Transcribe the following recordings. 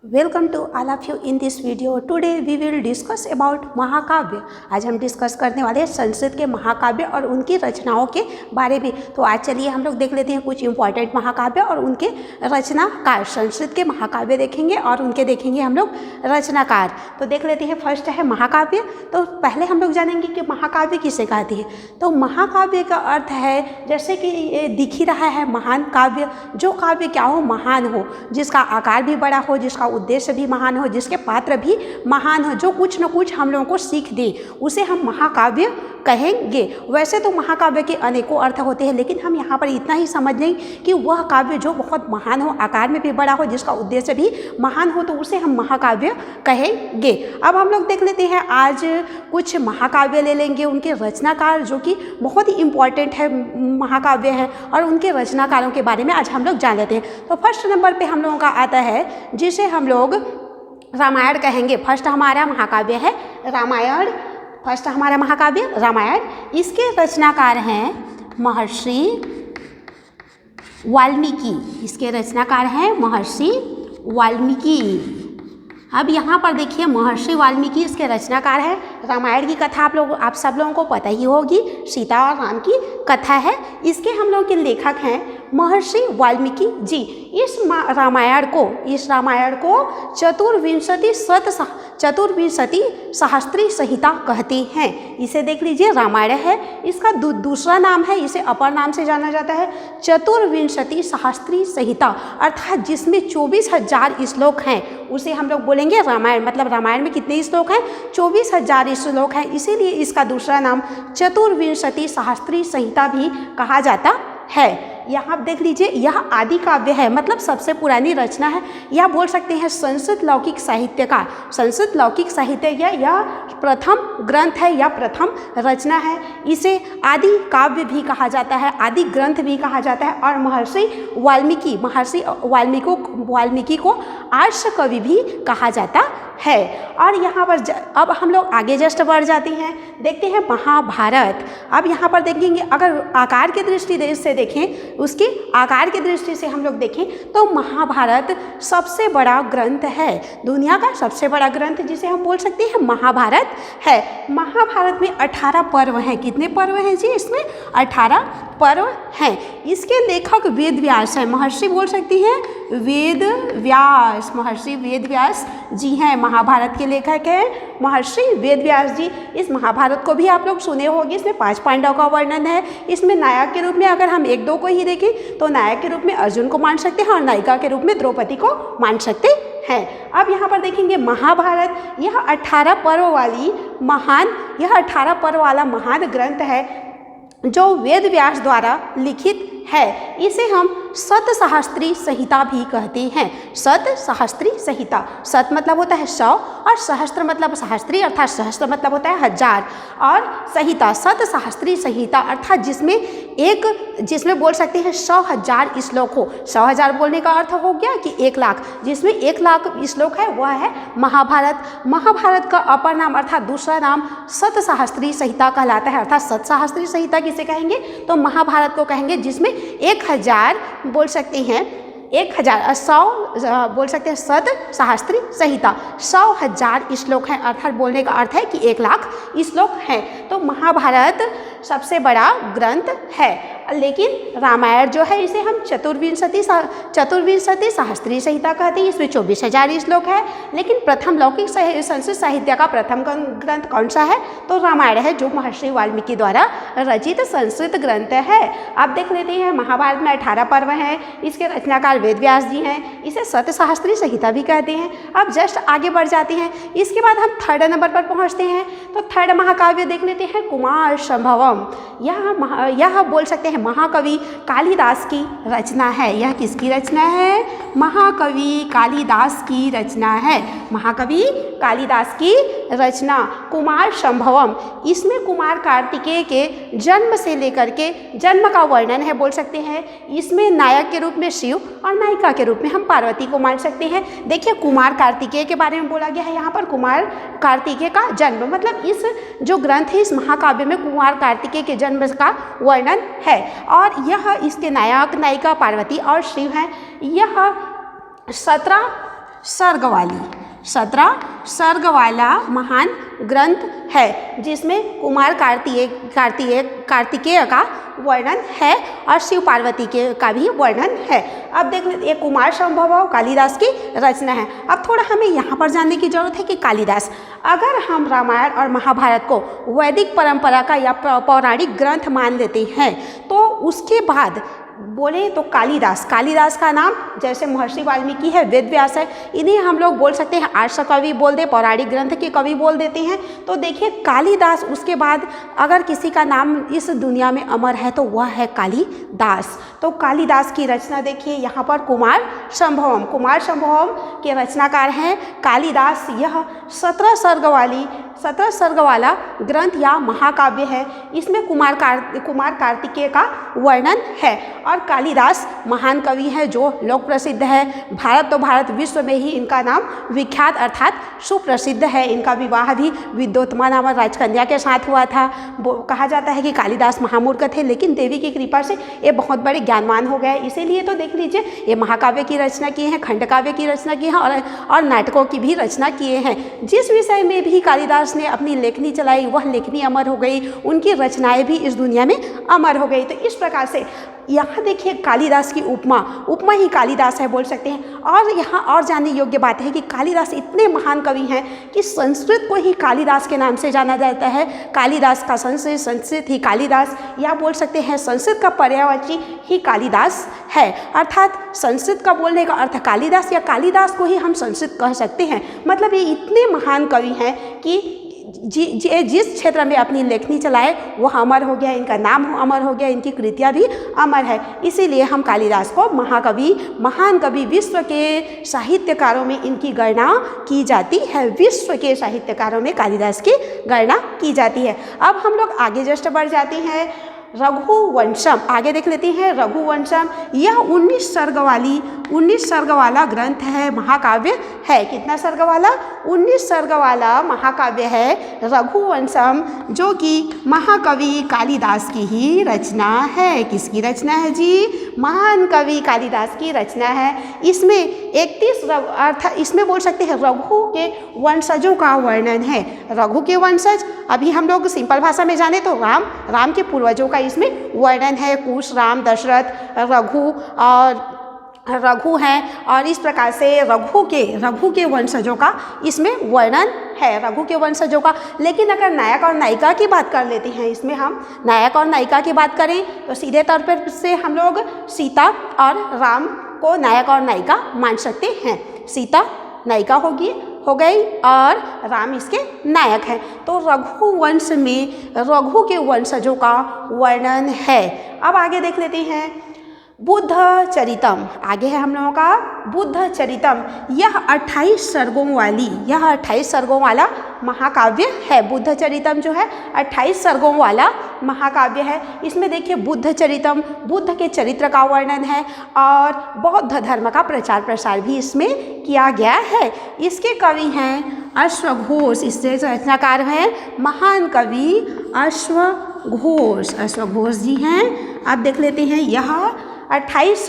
Welcome to all of you in this video. Today we will discuss about महाकाव्य। आज हम discuss करने वाले हैं संस्कृत के महाकाव्य और उनकी रचनाओं के बारे में। तो आज चलिए हम लोग देख लेते हैं कुछ इंपॉर्टेंट महाकाव्य और उनके रचनाकार। संस्कृत के महाकाव्य देखेंगे और उनके देखेंगे हम लोग रचनाकार। तो देख लेते हैं, फर्स्ट है महाकाव्य। तो पहले हम लोग जानेंगे कि महाकाव्य किसे कहते हैं। तो महाकाव्य का अर्थ है, जैसे कि ये दिख ही रहा है, महान काव्य। जो काव्य क्या हो, महान हो, जिसका आकार भी बड़ा हो, जिसका उद्देश्य भी महान हो, जिसके पात्र भी महान हो, जो कुछ न कुछ हम लोगों को सीख दे, उसे हम महाकाव्य कहेंगे। वैसे तो महाकाव्य के अनेकों अर्थ होते हैं, लेकिन हम यहाँ पर इतना ही समझ लें कि वह काव्य जो बहुत महान हो, आकार में भी बड़ा हो, जिसका उद्देश्य भी महान हो, तो उसे हम महाकाव्य कहेंगे। अब हम लोग देख लेते हैं, आज कुछ महाकाव्य ले लेंगे, उनके रचनाकार जो कि बहुत ही इम्पॉर्टेंट है महाकाव्य है, और उनके रचनाकारों के बारे में आज हम लोग जान लेते हैं। तो फर्स्ट नंबर पे हम लोगों का आता है, जिसे हम लोग रामायण कहेंगे। फर्स्ट हमारा महाकाव्य है रामायण। फर्स्ट हमारा महाकाव्य रामायण। इसके रचनाकार हैं महर्षि वाल्मीकि। इसके रचनाकार हैं महर्षि वाल्मीकि। अब यहाँ पर देखिए, महर्षि वाल्मीकि इसके रचनाकार हैं। रामायण की कथा आप सब लोगों को पता ही होगी, सीता और राम की कथा है। इसके हम लोग के लेखक हैं महर्षि वाल्मीकि जी। इस रामायण को चतुर्विंशति सहस्त्री संहिता कहते हैं। इसे देख लीजिए, रामायण है, इसका दूसरा नाम है, इसे अपर नाम से जाना जाता है चतुर्विंशति सहस्त्री संहिता, अर्थात जिसमें 24,000 श्लोक हैं, उसे हम लोग बोलेंगे रामायण। मतलब रामायण में कितने श्लोक हैं? 24,000 श्लोक हैं, इसीलिए इसका दूसरा नाम चतुर्विंशति सहस्त्री संहिता भी कहा जाता है। यहाँ आप देख लीजिए, यह आदि काव्य है, मतलब सबसे पुरानी रचना है। यह बोल सकते हैं संस्कृत लौकिक साहित्य का, संस्कृत लौकिक साहित्य यह प्रथम ग्रंथ है या प्रथम रचना है। इसे आदि काव्य भी कहा जाता है, आदि ग्रंथ भी कहा जाता है। और महर्षि वाल्मीकि को आर्ष कवि भी कहा जाता है। और यहाँ पर अब हम लोग आगे जस्ट बढ़ जाते हैं, देखते हैं महाभारत। अब यहाँ पर देखेंगे, अगर आकार की दृष्टि से देखें, उसके आकार की दृष्टि से हम लोग देखें तो महाभारत सबसे बड़ा ग्रंथ है, दुनिया का सबसे बड़ा ग्रंथ, जिसे हम बोल सकते हैं महाभारत है। महाभारत में 18 पर्व हैं। कितने पर्व हैं जी? इसमें 18 पर्व हैं। इसके लेखक वेद व्यास हैं। महर्षि बोल सकती हैं वेद व्यास। महर्षि वेद व्यास जी हैं, महाभारत के लेखक हैं महर्षि वेद व्यास जी। इस महाभारत को भी आप लोग सुने होंगे। इसमें 5 पांडव का वर्णन है। इसमें नायक के रूप में अगर हम 1-2 को ही देखें तो नायक के रूप में अर्जुन को मान सकते हैं और नायिका के रूप में द्रौपदी को मान सकते हैं। अब यहाँ पर देखेंगे महाभारत, यह 18 पर्व वाला महान ग्रंथ है, जो वेद व्यास द्वारा लिखित है। इसे हम शतसहस्त्री संहिता भी कहते हैं। शतसहस्त्री संहिता, शत मतलब होता है 100 और सहस्त्र मतलब सहस्त्री, अर्थात सहस्त्र मतलब होता है 1000, और संहिता शतसहस्त्री संहिता, अर्थात जिसमें बोल सकते हैं 100,000 श्लोक हो। 100,000 बोलने का अर्थ हो गया कि 1 लाख, जिसमें 1 लाख श्लोक है, वह है महाभारत। महाभारत का अपर नाम अर्थात दूसरा नाम शतसहस्त्री संहिता कहलाता है। अर्थात शतसहस्त्री संहिता किसे कहेंगे? तो महाभारत को कहेंगे, जिसमें 1000 बोल सकते हैं, 100 बोल सकते हैं शतसहस्त्री संहिता, 100,000 श्लोक हैं, अर्थात बोलने का अर्थ है कि 1 लाख श्लोक हैं। तो महाभारत सबसे बड़ा ग्रंथ है। लेकिन रामायण जो है, इसे हम चतुर्विंशति सहस्त्री संहिता कहते हैं। इसमें 24,000 श्लोक है। लेकिन प्रथम लौकिक संस्कृत साहित्य का प्रथम ग्रंथ कौन सा है? तो रामायण है, जो महर्षि वाल्मीकि द्वारा रचित संस्कृत ग्रंथ है। अब देख लेते हैं, महाभारत में 18 पर्व हैं। इसके रचनाकार वेद व्यास जी हैं। इसे शतसहस्त्री संहिता भी कहते हैं। अब जस्ट आगे बढ़ जाते हैं। इसके बाद हम 3rd नंबर पर पहुँचते हैं। तो 3rd महाकाव्य देख लेते हैं, कुमार संभवम। यह बोल सकते हैं महाकवि कालिदास की रचना है। यह किसकी रचना है? महाकवि कालिदास की रचना है। महाकवि कालिदास की रचना कुमार संभवम। इसमें कुमार कार्तिकेय के जन्म से लेकर के जन्म का वर्णन है, बोल सकते हैं। इसमें नायक के रूप में शिव और नायिका के रूप में हम पार्वती को मान सकते हैं। देखिए, कुमार कार्तिकेय के बारे में बोला गया है यहाँ पर। कुमार कार्तिकेय का जन्म, मतलब इस जो ग्रंथ है, इस महाकाव्य में कुमार कार्तिकेय के जन्म का वर्णन है। और यह इसके नायक नायिका पार्वती और शिव हैं। यह सर्ग वाली 17 सर्ग वाला महान ग्रंथ है, जिसमें कुमार कार्तिकेय का वर्णन है और शिव पार्वती का भी वर्णन है। अब देख लेते, ये कुमार संभव कालिदास की रचना है। अब थोड़ा हमें यहाँ पर जानने की जरूरत है कि कालिदास, अगर हम रामायण और महाभारत को वैदिक परंपरा का या पौराणिक ग्रंथ मान लेते हैं, तो उसके बाद बोले तो कालिदास का नाम जैसे महर्षि वाल्मीकि है, वेद व्यास है, इन्हें हम लोग बोल सकते हैं आर्ष कवि बोल दे, पौराणिक ग्रंथ के कवि बोल देते हैं। तो देखिए कालिदास, उसके बाद अगर किसी का नाम इस दुनिया में अमर है तो वह है कालिदास। तो कालिदास की रचना देखिए यहाँ पर कुमार संभवम के रचनाकार हैं कालिदास। यह 17 सर्ग वाला ग्रंथ या महाकाव्य है। इसमें कुमार कार्तिकेय का वर्णन है और कालिदास महान कवि है जो लोक प्रसिद्ध है। भारत विश्व में ही इनका नाम विख्यात अर्थात सुप्रसिद्ध है। इनका विवाह भी विद्योत्मा नामक राजकन्या के साथ हुआ था। कहा जाता है कि कालिदास महामूर्ख थे, लेकिन देवी की कृपा से ये बहुत बड़े ज्ञानवान हो गए। इसीलिए तो देख लीजिए, ये महाकाव्य की रचना किए हैं, खंडकाव्य की रचना की है और नाटकों की भी रचना किए हैं। जिस विषय में भी कालिदास ने अपनी लेखनी चलाई, वह लेखनी अमर हो गई, उनकी रचनाएं भी इस दुनिया में अमर हो गई। तो इस प्रकार से यहाँ देखिए कालिदास की उपमा ही कालिदास है बोल सकते हैं। और यहाँ और जानने योग्य बात है कि कालिदास इतने महान कवि हैं कि संस्कृत को ही कालिदास के नाम से जाना जाता है। कालिदास का संस्कृत ही कालिदास, या बोल सकते हैं संस्कृत का पर्यायवाची ही कालिदास है। अर्थात संस्कृत का बोलने का अर्थ कालिदास, या कालिदास को ही हम संस्कृत कह सकते हैं। मतलब ये इतने महान कवि हैं कि जिस क्षेत्र में अपनी लेखनी चलाए वह अमर हो गया, इनका नाम अमर हो गया, इनकी कृतियाँ भी अमर है। इसीलिए हम कालिदास को महाकवि, महान कवि, विश्व के साहित्यकारों में इनकी गणना की जाती है। विश्व के साहित्यकारों में कालिदास की गणना की जाती है। अब हम लोग आगे जस्ट बढ़ जाते हैं। रघुवंशम आगे देख लेते हैं। रघुवंशम यह 19 सर्ग वाला ग्रंथ है, महाकाव्य है। कितना सर्ग वाला? 19 सर्ग वाला महाकाव्य है रघुवंशम, जो कि महाकवि कालिदास की ही रचना है। किसकी रचना है जी? महान कवि कालिदास की रचना है। इसमें 31 अर्थात इसमें बोल सकते हैं रघु के वंशजों का वर्णन है। रघु के वंशज अभी हम लोग सिंपल भाषा में जाने तो राम के पूर्वजों का इसमें वर्णन है। कुश, राम, दशरथ, रघु हैं और इस प्रकार से रघु के वंशजों का इसमें वर्णन है, रघु के वंशजों का। लेकिन अगर नायक और नायिका की बात कर लेते हैं, इसमें हम नायक और नायिका की बात करें तो सीधे तौर पर से हम लोग सीता और राम को नायक और नायिका मान सकते हैं। सीता नायिका हो गई और राम इसके नायक हैं। तो रघुवंश में रघु के वंशजों का वर्णन है। अब आगे देख लेते हैं बुद्ध चरितम। आगे है हम लोगों का बुद्ध चरितम। यह 28 सर्गों वाला महाकाव्य है। बुद्ध चरितम जो है 28 सर्गों वाला महाकाव्य है। इसमें देखिए बुद्ध चरितम, बुद्ध के चरित्र का वर्णन है और बौद्ध धर्म का प्रचार प्रसार भी इसमें किया गया है। इसके कवि हैं अश्वघोष, इससे रचनाकार हैं महान कवि अश्वघोष जी हैं। अब देख लेते हैं यह 28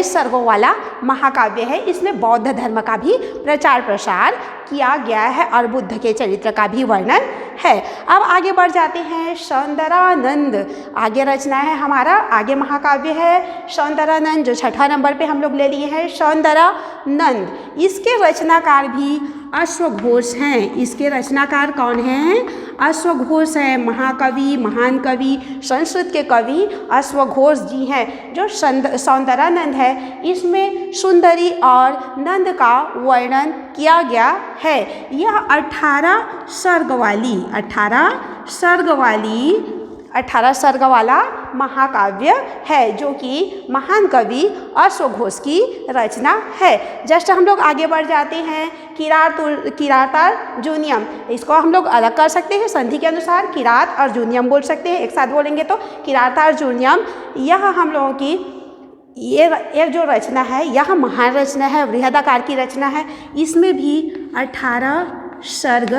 सर्गों वाला महाकाव्य है। इसमें बौद्ध धर्म का भी प्रचार प्रसार किया गया है और बुद्ध के चरित्र का भी वर्णन है। अब आगे बढ़ जाते हैं सौंदरानंद। आगे रचना है हमारा, आगे महाकाव्य है सौंदरानंद, जो 6ठा नंबर पे हम लोग ले लिए हैं सौंदरानंद। इसके रचनाकार भी अश्वघोष हैं। इसके रचनाकार कौन हैं? अश्वघोष हैं। महाकवि, महान कवि, संस्कृत के कवि अश्वघोष जी हैं। जो सौंदरानंद है इसमें सुंदरी और नंद का वर्णन किया गया है। यह 18 सर्ग वाला महाकाव्य है, जो कि महान कवि अश्वघोष की रचना है। जस्ट हम लोग आगे बढ़ जाते हैं किरातार्जुनीयम। इसको हम लोग अलग कर सकते हैं संधि के अनुसार, किरात और जूनियम बोल सकते हैं। एक साथ बोलेंगे तो किरातार्जुनीयम। यह हम लोगों की ये जो रचना है यह महान रचना है, बृहदाकार की रचना है। इसमें भी 18 सर्ग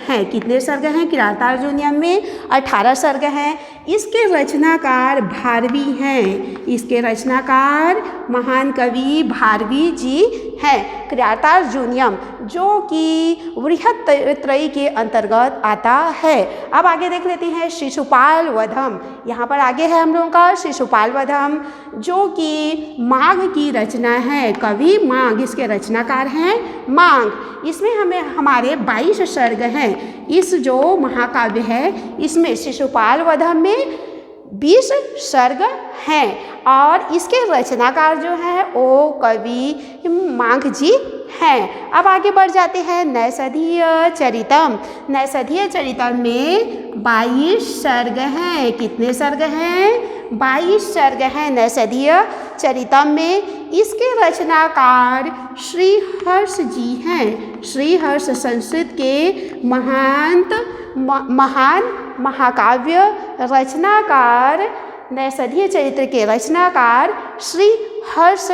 हैं। कितने सर्ग हैं? किरातार्जुनीयम में 18 सर्ग हैं। इसके रचनाकार भारवी हैं। इसके रचनाकार महान कवि भारवी जी हैं। किरातार्जुनीयम जो कि बृहत्त्रयी के अंतर्गत आता है। अब आगे देख लेते हैं शिशुपाल वधम। यहाँ पर आगे है हम लोगों का शिशुपाल वधम जो कि माघ की रचना है। कवि माघ, इसके रचनाकार हैं माघ। इसमें हमें हमारे 22 सर्ग हैं। इस जो महाकाव्य है इसमें शिशुपाल वधम में 20 सर्ग हैं और इसके रचनाकार जो हैं वो कवि माघ जी हैं। अब आगे बढ़ जाते हैं नैषधीय चरितम। नैषधीय चरितम में 22 सर्ग हैं। कितने सर्ग हैं? 22 सर्ग हैं नैषधीय चरितम में। इसके रचनाकार श्री हर्ष जी हैं। श्री हर्ष संस्कृत के महान महाकाव्य रचनाकार, नैषधीय चरित्र के रचनाकार श्री हर्ष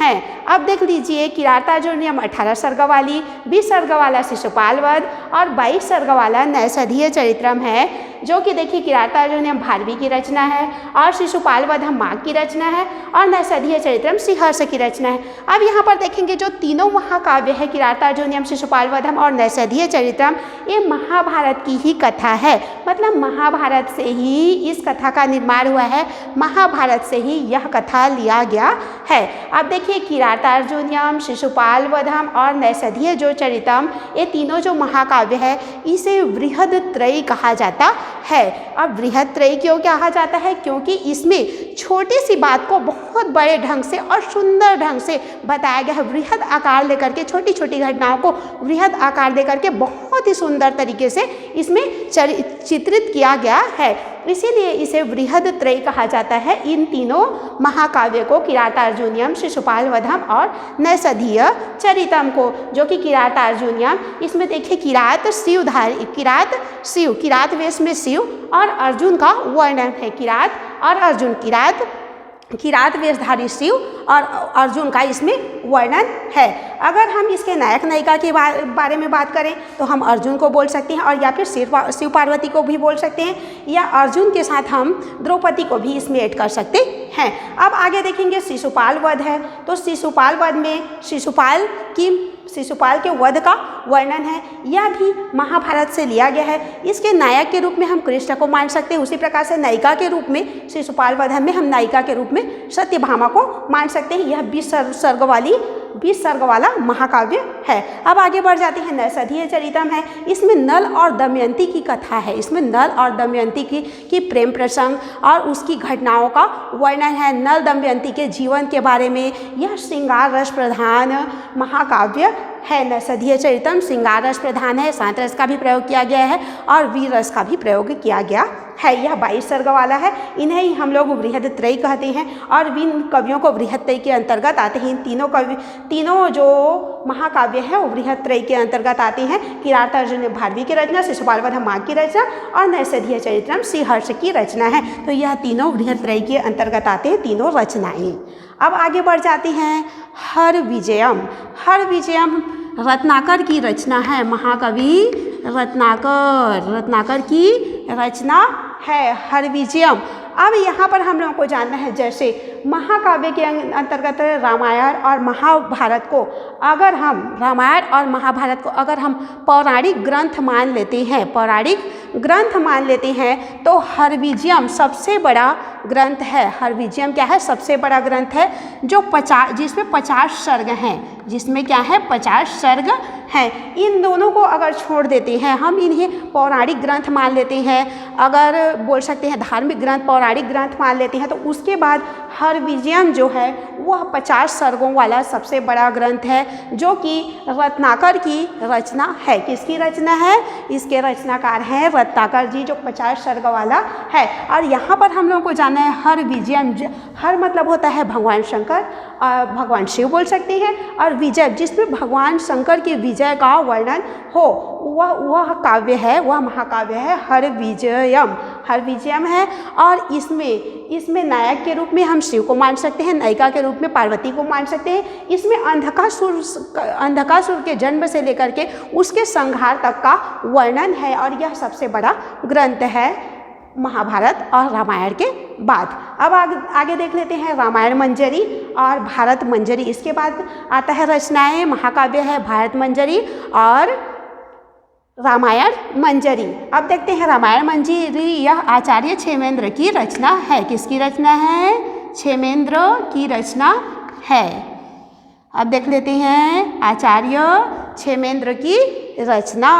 हैं। अब देख लीजिए किरातार्जुनीयम 18 सर्ग वाली, 20 सर्ग वाला शिशुपाल वध और 22 सर्ग वाला नैषधीय चरित्रम है जो कि देखिए किरातार्जुनीयम भारवी की रचना है और शिशुपाल वध माघ की रचना है और नैषधीय चरित्रम श्रीहर्ष की रचना है। अब यहाँ पर देखेंगे जो तीनों महाकाव्य है किरातार्जुनीयम, शिशुपाल वधम और नैषधीय चरित्रम, ये महाभारत की ही कथा है। मतलब महाभारत से ही इस कथा का निर्माण हुआ है, महाभारत से ही यह कथा लिया गया है। अब देखिए किरातार्जुनीयम, शिशुपाल वधम और नैषधीय जो चरितम, ये तीनों जो महाकाव्य है इसे बृहत्त्रयी कहा जाता है। अब बृहत्त्रयी क्यों कहा जाता है? क्योंकि इसमें छोटी सी बात को बहुत बड़े ढंग से और सुंदर ढंग से बताया गया है। बृहद आकार लेकर के, छोटी छोटी घटनाओं को बृहद आकार देकर के बहुत ही सुंदर तरीके से इसमें चित्रित किया गया है, इसीलिए इसे बृहत्त्रयी कहा जाता है। इन तीनों महाकाव्य को, किरातार्जुनीयम, शिशुपाल वधम और नैषधीय चरितम को, जो कि किरातार्जुनीयम, इसमें देखिए किरात शिव, किरात वेश में शिव और अर्जुन का वर्णन है। किरात और अर्जुन, किरात वेशधारी शिव और अर्जुन का इसमें वर्णन है। अगर हम इसके नायक नायिका के बारे में बात करें तो हम अर्जुन को बोल सकते हैं और या फिर शिव पार्वती को भी बोल सकते हैं, या अर्जुन के साथ हम द्रौपदी को भी इसमें ऐड कर सकते हैं। अब आगे देखेंगे शिशुपाल वध है, तो शिशुपाल वध में शिशुपाल के वध का वर्णन है। यह भी महाभारत से लिया गया है। इसके नायक के रूप में हम कृष्ण को मान सकते हैं, उसी प्रकार से नायिका के रूप में शिशुपाल वध में हम नायिका के रूप में सत्यभामा को मान सकते हैं। यह 20 सर्ग वाला महाकाव्य है। अब आगे बढ़ जाते हैं नैषधीय चरितम है। इसमें नल और दमयंती की कथा है। इसमें नल और दमयंती की प्रेम प्रसंग और उसकी घटनाओं का वर्णन है। नल दमयंती के जीवन के बारे में यह श्रृंगार रस प्रधान महाकाव्य है। नैषधीय चरितम श्रृंगार रस प्रधान है, शांत रस का भी प्रयोग किया गया है और वीर रस का भी प्रयोग किया गया है। यह 22 सर्ग वाला है। इन्हें ही हम लोग बृहत्त्रयी कहते हैं और इन कवियों को बृहत्त्रयी के अंतर्गत आते हैं। तीनों जो महाकाव्य हैं वो बृहत्त्रयी के अंतर्गत आते हैं। किरातार्जुनीयम भारवी की रचना, शिशुपाल वध माघ की रचना और नैषधीय चरित्रम श्रीहर्ष की रचना है। तो यह तीनों बृहत्त्रयी के अंतर्गत आते हैं, तीनों रचनाएं। अब आगे बढ़ जाते हैं हरविजयम। हरविजयम रत्नाकर की रचना है। महाकवि रत्नाकर की रचना है हरविजयम। अब यहाँ पर हम लोगों को जानना है, जैसे महाकाव्य के अंतर्गत रामायण और महाभारत को अगर हम पौराणिक ग्रंथ मान लेते हैं तो हरविजयम सबसे बड़ा ग्रंथ है। हरविजयम क्या है? सबसे बड़ा ग्रंथ है जो जिसमें 50 सर्ग हैं। जिसमें क्या है? 50 सर्ग हैं। इन दोनों को अगर छोड़ देते हैं, हम इन्हें पौराणिक ग्रंथ मान लेते हैं, अगर बोल सकते हैं धार्मिक ग्रंथ, पौराणिक ग्रंथ मान लेते हैं, तो उसके बाद हरविजयम जो है वह 50 सर्गों वाला सबसे बड़ा ग्रंथ है, जो कि रत्नाकर की रचना है। किसकी रचना है? इसके रचनाकार हैं रत्नाकर जी, जो 50 सर्ग वाला है। और यहाँ पर हम लोगों को जानना है हरविजयम। हर मतलब होता है भगवान शंकर, भगवान शिव बोल सकते हैं, और विजय जिसमें भगवान शंकर के विजय का वर्णन हो, वह काव्य है, वह महाकाव्य है हरविजयम है। और इसमें नायक के रूप में हम शिव को मान सकते हैं, नायिका के रूप में पार्वती को मान सकते हैं। इसमें अंधकासुर के जन्म से लेकर के उसके संहार तक का वर्णन है और यह सबसे बड़ा ग्रंथ है महाभारत और रामायण के बाद। अब आगे देख लेते हैं रामायण मंजरी और भारत मंजरी। इसके बाद आता है रचनाएं, महाकाव्य है भारत मंजरी और रामायण मंजरी। अब देखते हैं रामायण मंजरी, यह आचार्य क्षेमेंद्र की रचना है। किसकी रचना है? क्षेमेंद्र की रचना है। अब देख लेते हैं आचार्य क्षेमेंद्र की रचना।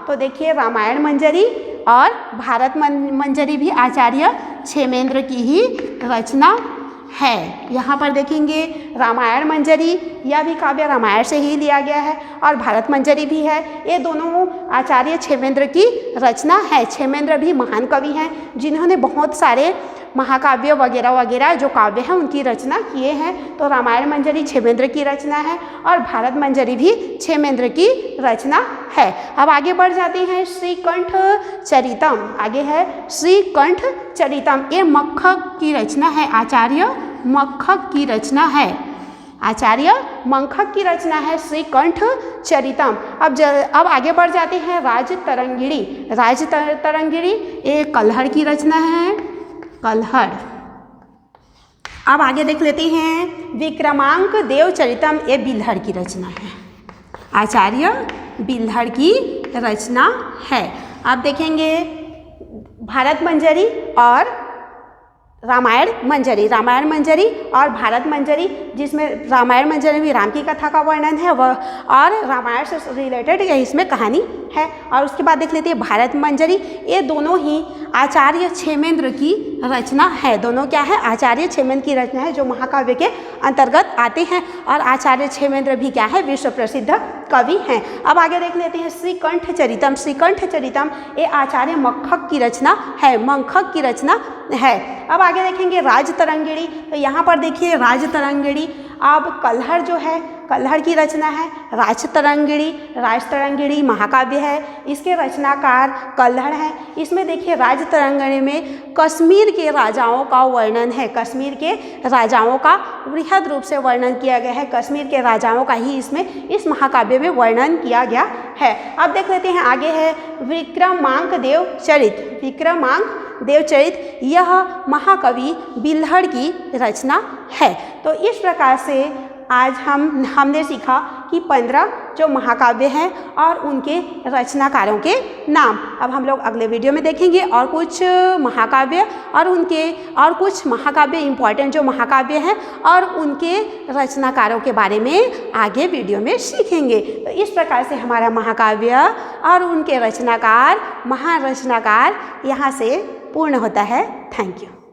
तो देखिए रामायण मंजरी और भारत मंजरी भी आचार्य क्षेमेंद्र की ही रचना है। यहाँ पर देखेंगे रामायण मंजरी, यह भी काव्य रामायण से ही लिया गया है और भारत मंजरी भी है। ये दोनों आचार्य क्षेमेंद्र की रचना है। क्षेमेंद्र भी महान कवि हैं जिन्होंने बहुत सारे महाकाव्य वगैरह वगैरह जो काव्य हैं उनकी रचना किए हैं। तो रामायण मंजरी क्षेमेंद्र की रचना है और भारत मंजरी भी क्षेमेंद्र की रचना है। अब आगे बढ़ जाते हैं श्रीकंठ चरितम। आगे है श्रीकंठ चरितम, ये मक्खक की रचना है, आचार्य मक्खक की रचना है। आचार्य मक्खक की रचना है श्रीकंठ चरितम। अब आगे बढ़ जाते हैं राजतरंगिणी। राजतरंगिणी ये कल्हड़ की रचना है, कल्हड़। अब आगे देख लेते हैं विक्रमांक देव चरितम, ये बिल्हड़ की रचना है, आचार्य बिल्हड़ की रचना है। अब देखेंगे भारत मंजरी और रामायण मंजरी। रामायण मंजरी और भारत मंजरी, जिसमें रामायण मंजरी में राम की कथा का वर्णन है वह, और रामायण से रिलेटेड यह इसमें कहानी है। और उसके बाद देख लेते हैं भारत मंजरी, ये दोनों ही आचार्य क्षेमेंद्र की रचना है। दोनों क्या है? आचार्य क्षेमेंद्र की रचना है जो महाकाव्य के अंतर्गत आते हैं। और आचार्य क्षेमेंद्र भी क्या है? विश्व प्रसिद्ध कवि हैं। अब आगे देख लेते हैं श्रीकंठ चरितम। श्रीकंठ चरितम ये आचार्य मक्खक की रचना है, मक्खक की रचना है। अब आगे देखेंगे राजतरंगिणी। तो यहाँ पर देखिए राजतरंगिणी, अब कल्हड़ जो है कल्हड़ की रचना है। राजतरंगिणी, राजतरंगिणी महाकाव्य है, इसके रचनाकार कल्हड़ हैं। इसमें देखिए राजतरंगिणी में कश्मीर के राजाओं का वर्णन है, कश्मीर के राजाओं का बृहद रूप से वर्णन किया गया है। कश्मीर के राजाओं का ही इसमें इस महाकाव्य में वर्णन किया गया है। अब देख लेते हैं आगे है विक्रमांक देव चरित। विक्रमांक देवचरित यह महाकवि बिल्हड़ की रचना है। तो इस प्रकार से आज हमने सीखा कि 15 जो महाकाव्य हैं और उनके रचनाकारों के नाम। अब हम लोग अगले वीडियो में देखेंगे और कुछ महाकाव्य और कुछ महाकाव्य इम्पॉर्टेंट जो महाकाव्य हैं और उनके रचनाकारों के बारे में आगे वीडियो में सीखेंगे। तो इस प्रकार से हमारा महाकाव्य और उनके रचनाकार, महान रचनाकार यहाँ से पूर्ण होता है। Thank you.